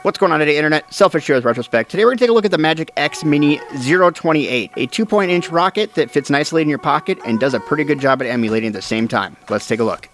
What's going on today, Internet? Selfish here with Retrospect. Today we're going to take a look at the MagicX Mini Zero 28, a 2.8-inch rocket that fits nicely in your pocket and does a pretty good job at emulating at the same time. Let's take a look.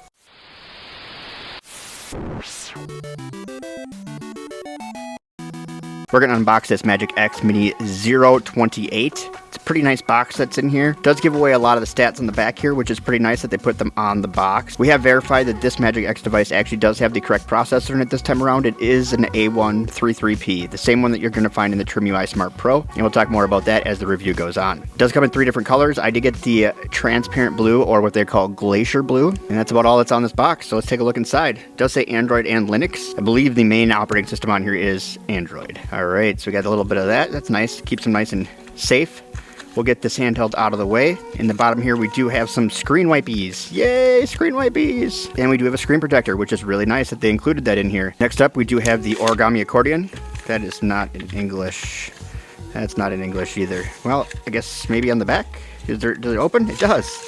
We're going to unbox this MagicX Mini Zero 28. It's a pretty nice box that's in here. It does give away a lot of the stats on the back here, which is pretty nice that they put them on the box. We have verified that this MagicX device actually does have the correct processor in it this time around. It is an A133P, the same one that you're going to find in the TrimUI Smart Pro, and we'll talk more about that as the review goes on. It does come in 3 different colors. I did get the transparent blue, or what they call glacier blue, and that's about all that's on this box, so let's take a look inside. It does say Android and Linux. I believe the main operating system on here is Android. Alright, so we got a little bit of that. That's nice. Keeps them nice and safe. We'll get this handheld out of the way. In the bottom here, we do have some screen wipies. Yay, screen wipies! And we do have a screen protector, which is really nice that they included that in here. Next up, we do have the origami accordion. That is not in English. That's not in English either. Well, I guess maybe on the back? Does it open? It does.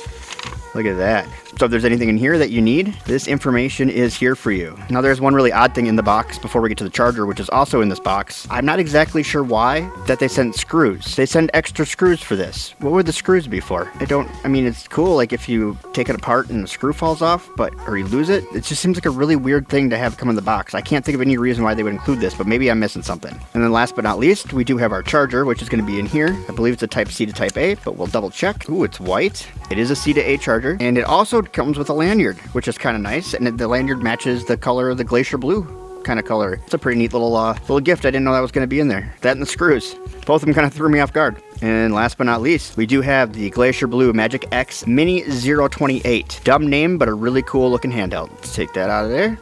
Look at that. So if there's anything in here that you need, this information is here for you. Now there's one really odd thing in the box before we get to the charger, which is also in this box. I'm not exactly sure why that they sent screws. They send extra screws for this. What would the screws be for? I mean, it's cool, like if you take it apart and the screw falls off, or you lose it. It just seems like a really weird thing to have come in the box. I can't think of any reason why they would include this, but maybe I'm missing something. And then last but not least, we do have our charger, which is going to be in here. I believe it's a Type-C to Type-A, but we'll double check. Ooh, it's white. It is a C to A charger, and it also comes with a lanyard, which is kind of nice, and the lanyard matches the color of the glacier blue kind of color. It's a pretty neat little gift. I didn't know that was going to be in there. That and the screws. Both of them kind of threw me off guard. And last but not least, we do have the glacier blue MagicX Mini Zero 28. Dumb name, but a really cool looking handheld. Let's take that out of there.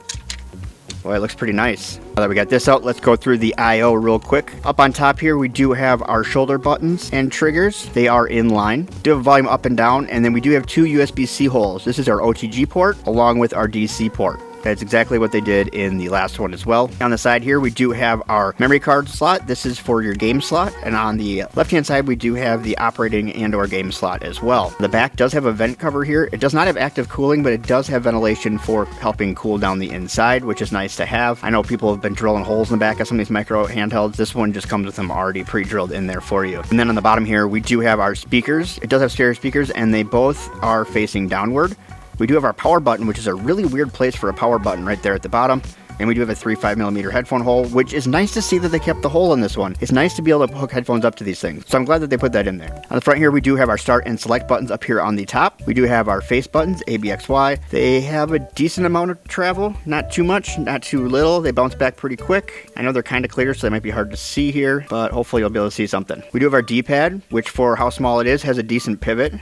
Boy, it looks pretty nice. Now that we got this out, let's go through the I/O real quick. Up on top here, we do have our shoulder buttons and triggers. They are in line. We do have volume up and down, and then we do have 2 USB-C holes. This is our OTG port, along with our DC port. That's exactly what they did in the last one as well. On the side here, we do have our memory card slot. This is for your game slot. And on the left-hand side, we do have the operating and/or game slot as well. The back does have a vent cover here. It does not have active cooling, but it does have ventilation for helping cool down the inside, which is nice to have. I know people have been drilling holes in the back of some of these micro handhelds. This one just comes with them already pre-drilled in there for you. And then on the bottom here, we do have our speakers. It does have stereo speakers, and they both are facing downward. We do have our power button, which is a really weird place for a power button right there at the bottom. And we do have a 3.5mm headphone hole, which is nice to see that they kept the hole in this one. It's nice to be able to hook headphones up to these things. So I'm glad that they put that in there. On the front here, we do have our start and select buttons up here on the top. We do have our face buttons, A, B, X, Y. They have a decent amount of travel. Not too much, not too little. They bounce back pretty quick. I know they're kind of clear, so they might be hard to see here, but hopefully you'll be able to see something. We do have our D-pad, which for how small it is, has a decent pivot.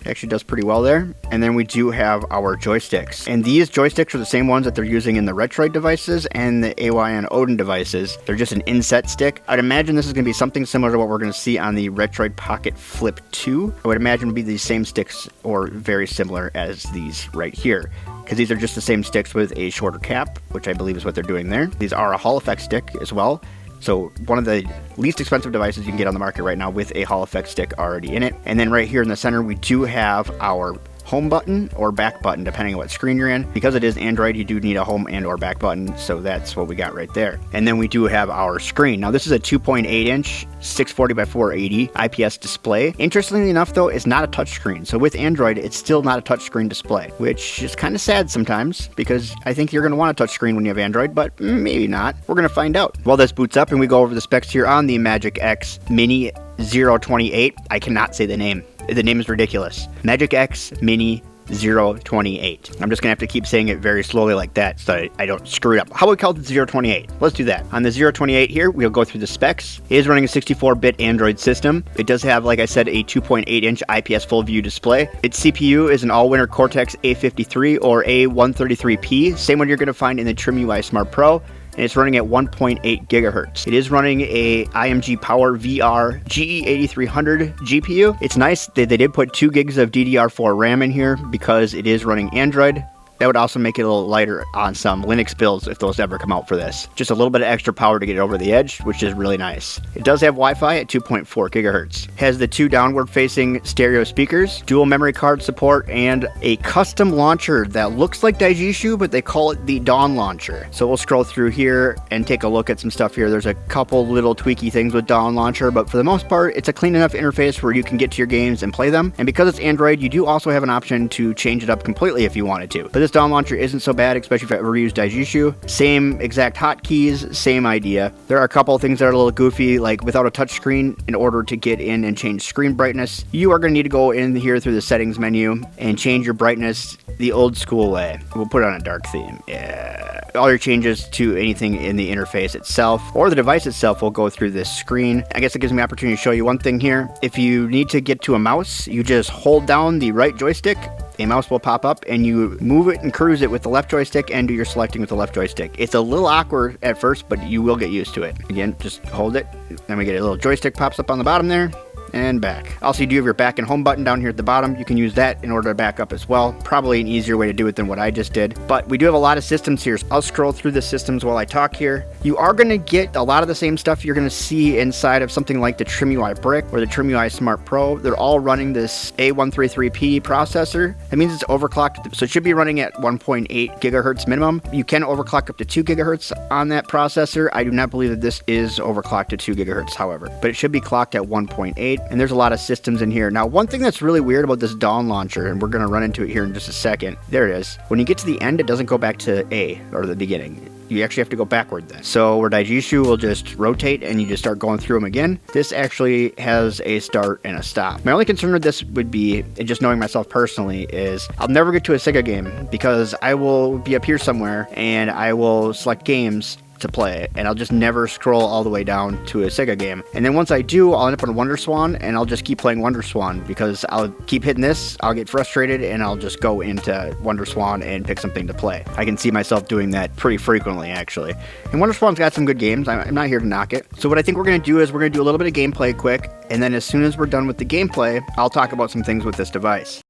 Actually does pretty well there. And then we do have our joysticks, and these joysticks are the same ones that they're using in the Retroid devices and the AYN Odin devices. They're just an inset stick. I'd imagine this is going to be something similar to what we're going to see on the Retroid Pocket Flip 2. I would imagine it would be the same sticks or very similar as these right here, because these are just the same sticks with a shorter cap, which I believe is what they're doing there. These are a HallEffect stick as well. So one of the least expensive devices you can get on the market right now with a HallEffect stick already in it. And then right here in the center, we do have our home button or back button, depending on what screen you're in. Because it is Android, you do need a home and or back button, so that's what we got right there. And then we do have our screen. Now this is a 2.8-inch 640 by 480 IPS display. Interestingly enough though, it's not a touch screen. So with Android, it's still not a touch screen display, which is kind of sad sometimes, because I think you're going to want a touch screen when you have Android, but maybe not. We're going to find out. While this boots up and we go over the specs here on the MagicX Mini Zero 28, I cannot say the name. The name is ridiculous. MagicX Mini Zero 28. I'm just gonna have to keep saying it very slowly like that so I don't screw it up. How about we call it the 028? Let's do that. On the 028 here, we'll go through the specs. It is running a 64-bit Android system. It does have, like I said, a 2.8-inch IPS full view display. Its CPU is an Allwinner Cortex A53 or A133P, same one you're gonna find in the TrimUI Smart Pro. And it's running at 1.8 gigahertz. It is running a IMG PowerVR GE8300 GPU. It's nice that they did put 2 gigs of DDR4 RAM in here because it is running Android. That would also make it a little lighter on some Linux builds if those ever come out for this. Just a little bit of extra power to get it over the edge, which is really nice. It does have Wi-Fi at 2.4 gigahertz. Has the 2 downward facing stereo speakers, dual memory card support, and a custom launcher that looks like Daijishu, but they call it the Dawn launcher. So we'll scroll through here and take a look at some stuff here. There's a couple little tweaky things with Dawn launcher, but for the most part, it's a clean enough interface where you can get to your games and play them. And because it's Android, you do also have an option to change it up completely if you wanted to. But this Dawn launcher isn't so bad, especially if you ever use Daijishu. Same exact hotkeys, same idea. There are a couple of things that are a little goofy, like without a touchscreen, in order to get in and change screen brightness, you are going to need to go in here through the settings menu and change your brightness the old school way. We'll put it on a dark theme. Yeah. All your changes to anything in the interface itself or the device itself will go through this screen. I guess it gives me the opportunity to show you one thing here. If you need to get to a mouse, you just hold down the right joystick, a mouse will pop up and you move it and cruise it with the left joystick and do your selecting with the left joystick. It's a little awkward at first, but you will get used to it. Again, just hold it. Then we get a little joystick pops up on the bottom there. And back. Also, you do have your back and home button down here at the bottom. You can use that in order to back up as well. Probably an easier way to do it than what I just did. But we do have a lot of systems here. So I'll scroll through the systems while I talk here. You are going to get a lot of the same stuff you're going to see inside of something like the TrimUI Brick or the TrimUI Smart Pro. They're all running this A133P processor. That means it's overclocked. So it should be running at 1.8 gigahertz minimum. You can overclock up to 2 gigahertz on that processor. I do not believe that this is overclocked to 2 gigahertz, however. But it should be clocked at 1.8. And there's a lot of systems in here. Now, one thing that's really weird about this Dawn launcher, and we're going to run into it here in just a second. There it is. When you get to the end, it doesn't go back to A, or the beginning. You actually have to go backward then. So where Daijishu will just rotate and you just start going through them again, this actually has a start and a stop. My only concern with this would be, and just knowing myself personally, is I'll never get to a Sega game because I will be up here somewhere and I will select games to play, and I'll just never scroll all the way down to a Sega game. And then once I do, I'll end up on WonderSwan, and I'll just keep playing WonderSwan because I'll keep hitting this, I'll get frustrated, and I'll just go into WonderSwan and pick something to play. I can see myself doing that pretty frequently, actually. And WonderSwan's got some good games. I'm not here to knock it. So what I think we're going to do is we're going to do a little bit of gameplay quick, and then as soon as we're done with the gameplay, I'll talk about some things with this device.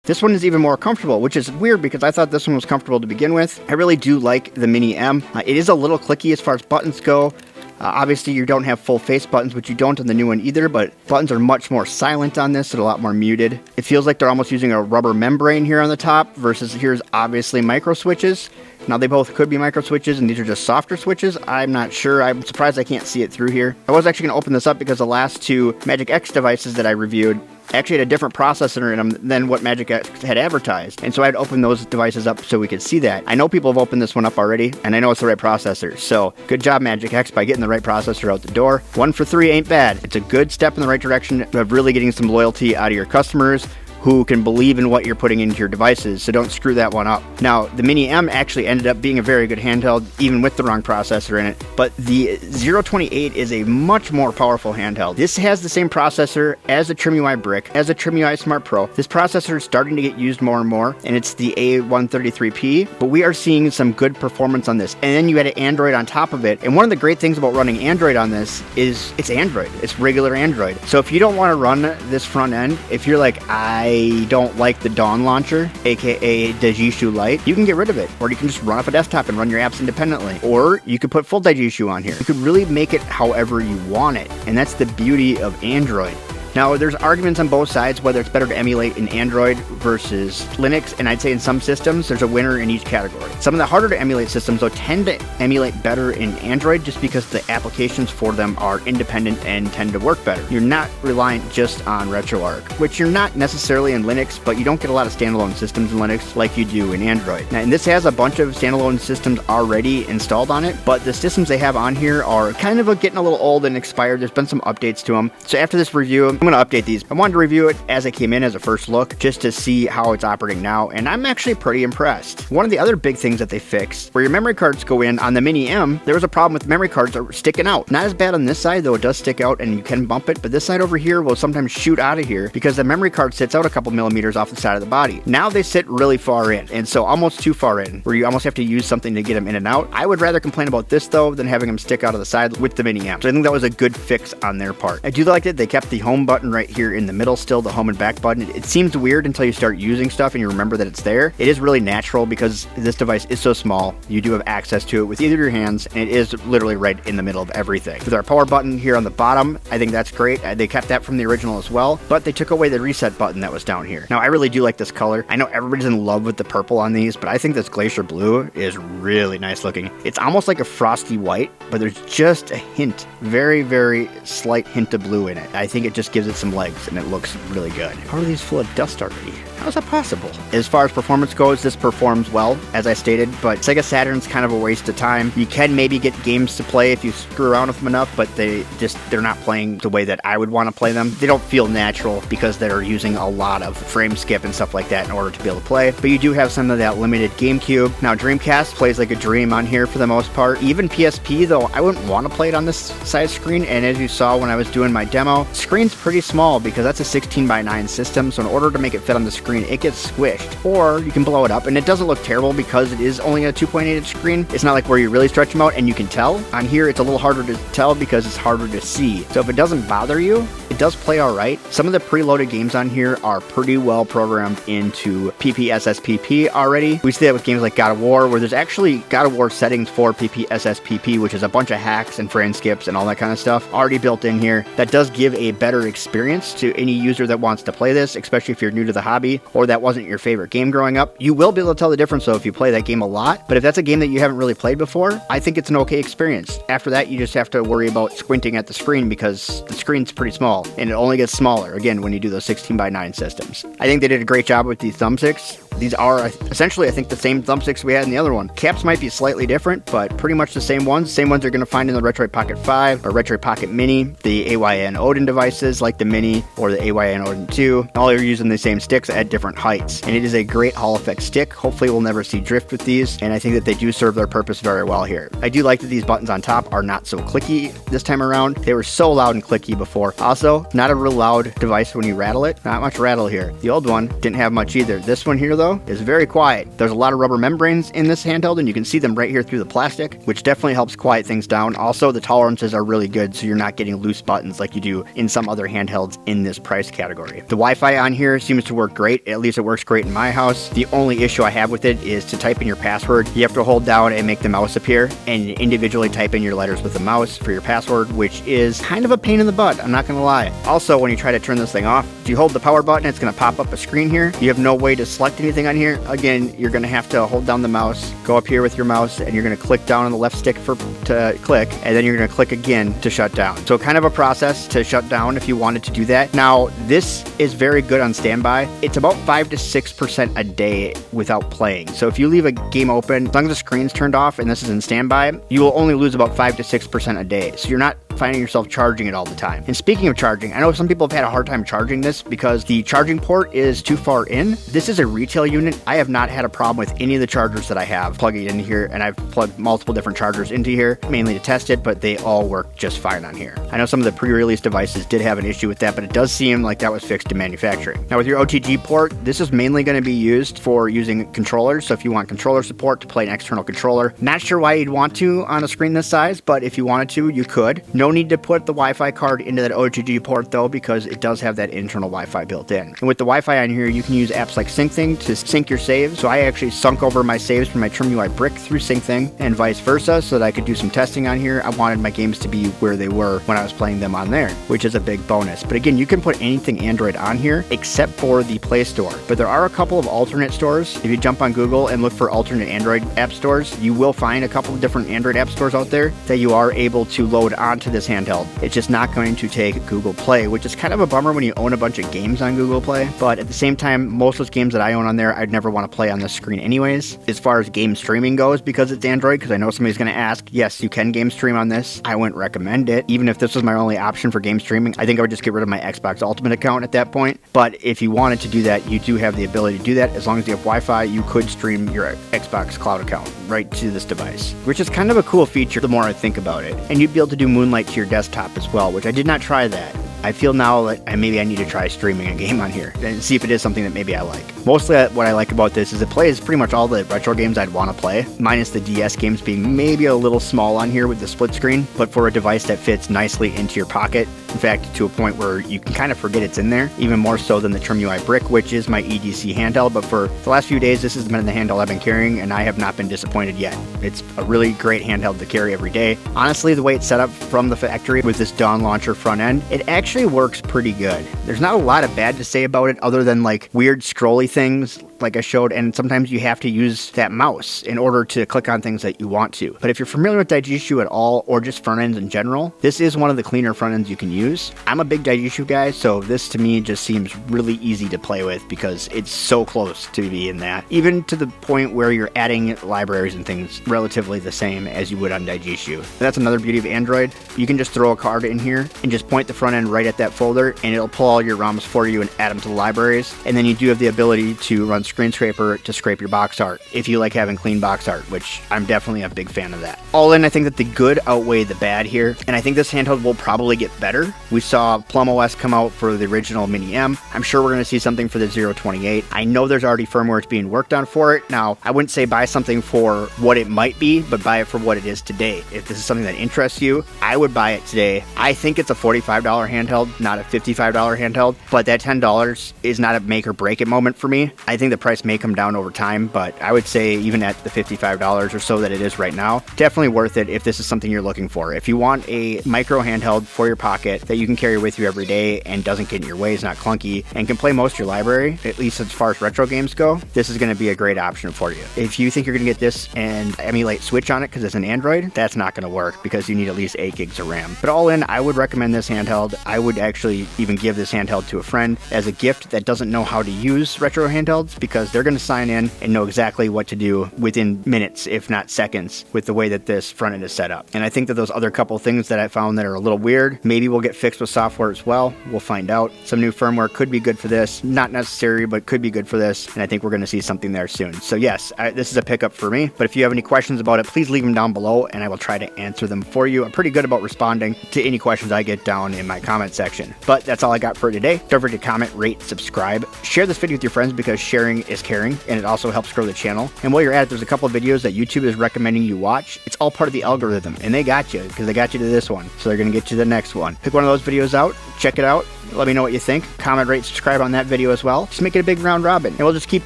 This one is even more comfortable, which is weird because I thought this one was comfortable to begin with. I really do like the Mini M. It is a little clicky as far as buttons go. Obviously, you don't have full face buttons, which you don't on the new one either, but buttons are much more silent on this and a lot more muted. It feels like they're almost using a rubber membrane here on the top versus here's obviously micro switches. Now, they both could be micro switches, and these are just softer switches. I'm not sure. I'm surprised I can't see it through here. I was actually going to open this up because the last two MagicX devices that I reviewed actually had a different processor in them than what MagicX had advertised. And so I'd open those devices up so we could see that. I know people have opened this one up already, and I know it's the right processor. So good job, MagicX, by getting the right processor out the door. 1 for 3 ain't bad. It's a good step in the right direction of really getting some loyalty out of your customers who can believe in what you're putting into your devices, so don't screw that one up. Now, the Mini M actually ended up being a very good handheld, even with the wrong processor in it, but the 028 is a much more powerful handheld. This has the same processor as the TrimUI Brick, as the TrimUI Smart Pro. This processor is starting to get used more and more, and it's the A133P, but we are seeing some good performance on this. And then you add an Android on top of it, and one of the great things about running Android on this is it's Android. It's regular Android. So if you don't want to run this front end, if you're like, I don't like the Dawn launcher, aka Daijishu Lite, you can get rid of it, or you can just run off a desktop and run your apps independently, or you could put full Daijishu on here. You could really make it however you want it, and that's the beauty of Android. Now, there's arguments on both sides whether it's better to emulate in Android versus Linux, and I'd say in some systems, there's a winner in each category. Some of the harder to emulate systems, though, tend to emulate better in Android just because the applications for them are independent and tend to work better. You're not reliant just on RetroArch, which you're not necessarily in Linux, but you don't get a lot of standalone systems in Linux like you do in Android. Now, and this has a bunch of standalone systems already installed on it, but the systems they have on here are kind of getting a little old and expired. There's been some updates to them. So after this review, I'm going to update these. I wanted to review it as it came in as a first look, just to see how it's operating now, and I'm actually pretty impressed. One of the other big things that they fixed, where your memory cards go in on the Mini M, there was a problem with memory cards that were sticking out. Not as bad on this side, though it does stick out and you can bump it, but this side over here will sometimes shoot out of here because the memory card sits out a couple millimeters off the side of the body. Now they sit really far in, and so almost too far in, where you almost have to use something to get them in and out. I would rather complain about this, though, than having them stick out of the side with the Mini M. So I think that was a good fix on their part. I do like that they kept the home button right here in the middle still, the home and back button. It seems weird until you start using stuff and you remember that it's there. It is really natural because this device is so small. You do have access to it with either of your hands, and it is literally right in the middle of everything. With our power button here on the bottom, I think that's great. They kept that from the original as well, but they took away the reset button that was down here. Now, I really do like this color. I know everybody's in love with the purple on these, but I think this glacier blue is really nice looking. It's almost like a frosty white, but there's just a hint, very, very slight hint of blue in it. I think it just gives it some legs, and it looks really good. How are these full of dust already? How is that possible? As far as performance goes, this performs well, as I stated, but Sega Saturn's kind of a waste of time. You can maybe get games to play if you screw around with them enough, but they're not playing the way that I would want to play them. They don't feel natural because they're using a lot of frame skip and stuff like that in order to be able to play, but you do have some of that limited GameCube. Now, Dreamcast plays like a dream on here for the most part. Even PSP, though, I wouldn't want to play it on this size screen, and as you saw when I was doing my demo, screen's pretty small because that's a 16:9 system, so in order to make it fit on the screen, it gets squished. Or you can blow it up, and it doesn't look terrible because it is only a 2.8 inch screen. It's not like where you really stretch them out and you can tell. On here, it's a little harder to tell because it's harder to see. So if it doesn't bother you, it does play alright. Some of the preloaded games on here are pretty well programmed into PPSSPP already. We see that with games like God of War, where there's actually God of War settings for PPSSPP, which is a bunch of hacks and frame skips and all that kind of stuff already built in here. That does give a better experience to any user that wants to play this, especially if you're new to the hobby or that wasn't your favorite game growing up. You will be able to tell the difference though if you play that game a lot, but if that's a game that you haven't really played before, I think it's an okay experience. After that, you just have to worry about squinting at the screen because the screen's pretty small, and it only gets smaller, again, when you do those 16:9 systems. I think they did a great job with these thumbsticks. These are essentially, I think, the same thumbsticks we had in the other one. Caps might be slightly different, but pretty much the same ones. Same ones you're going to find in the Retroid Pocket 5 or Retroid Pocket Mini, the AYN Odin devices like the Mini or the AYN Odin 2. All are using the same sticks at different heights. And it is a great HallEffect stick. Hopefully we'll never see drift with these, and I think that they do serve their purpose very well here. I do like that these buttons on top are not so clicky this time around. They were so loud and clicky before. Also, not a real loud device when you rattle it. Not much rattle here. The old one didn't have much either. This one here, though, though is very quiet. There's a lot of rubber membranes in this handheld, and you can see them right here through the plastic, which definitely helps quiet things down. Also, the tolerances are really good, so you're not getting loose buttons like you do in some other handhelds in this price category. The Wi-Fi on here seems to work great. At least it works great in my house. The only issue I have with it is to type in your password. You have to hold down and make the mouse appear and individually type in your letters with the mouse for your password, which is kind of a pain in the butt, I'm not gonna lie. Also, when you try to turn this thing off, if you hold the power button, it's gonna pop up a screen here. You have no way to select anything on here. Again, you're gonna have to hold down the mouse, go up here with your mouse, and you're gonna click down on the left stick to click, and then you're gonna click again to shut down. So kind of a process to shut down if you wanted to do that. Now, this is very good on standby. It's about 5 to 6% a day without playing. So if you leave a game open, as long as the screen's turned off and this is in standby, you will only lose about 5 to 6% a day. So you're not finding yourself charging it all the time. And speaking of charging, I know some people have had a hard time charging this because the charging port is too far in. This is a retail unit. I have not had a problem with any of the chargers that I have plugging in here, and I've plugged multiple different chargers into here, mainly to test it, but they all work just fine on here. I know some of the pre-release devices did have an issue with that, but it does seem like that was fixed in manufacturing. Now with your OTG port, this is mainly going to be used for using controllers, so if you want controller support to play an external controller. Not sure why you'd want to on a screen this size, but if you wanted to, you could. No need to put the Wi-Fi card into that OTG port though, because it does have that internal Wi-Fi built in. And with the Wi-Fi on here, you can use apps like SyncThing to sync your saves. So I actually sunk over my saves from my TrimUI brick through SyncThing and vice versa, so that I could do some testing on here. I wanted my games to be where they were when I was playing them on there, which is a big bonus. But again, you can put anything Android on here except for the Play Store. But there are a couple of alternate stores. If you jump on Google and look for alternate Android app stores, you will find a couple of different Android app stores out there that you are able to load onto this handheld. It's just not going to take Google Play, which is kind of a bummer when you own a bunch of games on Google Play. But at the same time, most of those games that I own on there, I'd never want to play on this screen anyways. As far as game streaming goes, because it's Android, because I know somebody's going to ask, yes, you can game stream on this. I wouldn't recommend it. Even if this was my only option for game streaming, I think I would just get rid of my Xbox Ultimate account at that point. But if you wanted to do that, you do have the ability to do that. As long as you have Wi-Fi, you could stream your Xbox Cloud account right to this device, which is kind of a cool feature the more I think about it. And you'd be able to do Moonlight to your desktop as well, which I did not try that. I feel now that maybe I need to try streaming a game on here and see if it is something that maybe I like. Mostly what I like about this is it plays pretty much all the retro games I'd want to play, minus the DS games being maybe a little small on here with the split screen, but for a device that fits nicely into your pocket. In fact, to a point where you can kind of forget it's in there, even more so than the TrimUI Brick, which is my EDC handheld. But for the last few days, this has been the handheld I've been carrying, and I have not been disappointed yet. It's a really great handheld to carry every day. Honestly, the way it's set up from the factory with this Dawn launcher front end, it actually works pretty good. There's not a lot of bad to say about it other than like weird scrolly things like I showed, and sometimes you have to use that mouse in order to click on things that you want to. But if you're familiar with Daijishu at all, or just front ends in general, this is one of the cleaner front ends you can use. I'm a big Daijishu guy, so this to me just seems really easy to play with because it's so close to being that, even to the point where you're adding libraries and things relatively the same as you would on Daijishu. That's another beauty of Android. You can just throw a card in here and just point the front end right at that folder, and it'll pull all your ROMs for you and add them to the libraries. And then you do have the ability to run Screen Scraper to scrape your box art if you like having clean box art, which I'm definitely a big fan of that. All in, I think that the good outweigh the bad here, and I think this handheld will probably get better. We saw Plum OS come out for the original Mini M. I'm sure we're going to see something for the 028. I know there's already firmware being worked on for it. Now, I wouldn't say buy something for what it might be, but buy it for what it is today. If this is something that interests you, I would buy it today. I think it's a $45 handheld, not a $55 handheld, but that $10 is not a make or break it moment for me. I think the price may come down over time, but I would say even at the $55 or so that it is right now, definitely worth it if this is something you're looking for. If you want a micro handheld for your pocket that you can carry with you every day and doesn't get in your way, is not clunky, and can play most of your library, at least as far as retro games go, this is going to be a great option for you. If you think you're going to get this and emulate Switch on it because it's an Android, that's not going to work because you need at least 8 gigs of RAM. But all in, I would recommend this handheld. I would actually even give this handheld to a friend as a gift that doesn't know how to use retro handhelds, because they're going to sign in and know exactly what to do within minutes, if not seconds, with the way that this front end is set up. And I think that those other couple things that I found that are a little weird maybe will get fixed with software as well. We'll find out. Some new firmware could be good for this. Not necessary, but could be good for this. And I think we're going to see something there soon. So yes, this is a pickup for me. But if you have any questions about it, please leave them down below and I will try to answer them for you. I'm pretty good about responding to any questions I get down in my comment section. But that's all I got for today. Don't forget to comment, rate, subscribe. Share this video with your friends because sharing sharing is caring, and it also helps grow the channel. And while you're at it, there's a couple of videos that YouTube is recommending you watch. It's all part of the algorithm, and they got you, because they got you to this one, so they're going to get you to the next one. Pick one of those videos out, check it out, let me know what you think. Comment, rate, subscribe on that video as well. Just make it a big round robin, and we'll just keep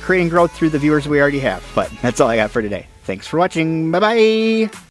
creating growth through the viewers we already have. But that's all I got for today. Thanks for watching. Bye-bye!